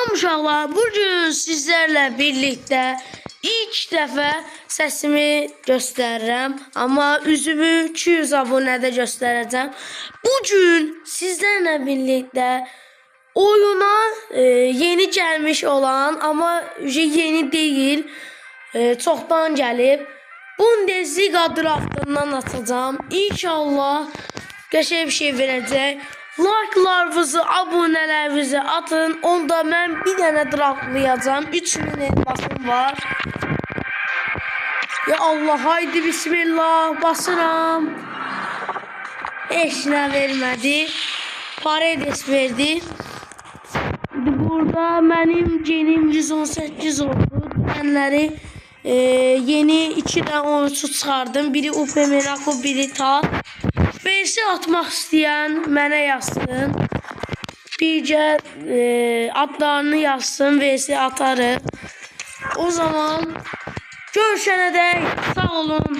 Salam uşaqlar, bugün sizlərlə birlikdə ilk dəfə səsimi göstərirəm, amma üzümü 200 abunədə göstərəcəm. Bugün sizlərlə birlikdə oyuna yeni gəlmiş olan, amma yeni deyil, çoxdan gəlib Bundesliga draftından atacağım. İnşallah qəşəng bir şey verəcək. Like'larınızı, abunələrinizi atın. Onda mən bir dənə draftlayacağım. 3000 elmasım var. Ya Allah, haydi bismillah. Basıram. Heç nə vermədi. Paredes verdi. Burada mənim genim 118 oldu. Dənləri yeni 2 dənə oyuncu çıxardım. Biri Upamecano, biri Tal. VS atmaq istəyən mənə yazsın. Bircə adlarını yazsın, VS atarıq. O zaman görüşənədək sağ olun.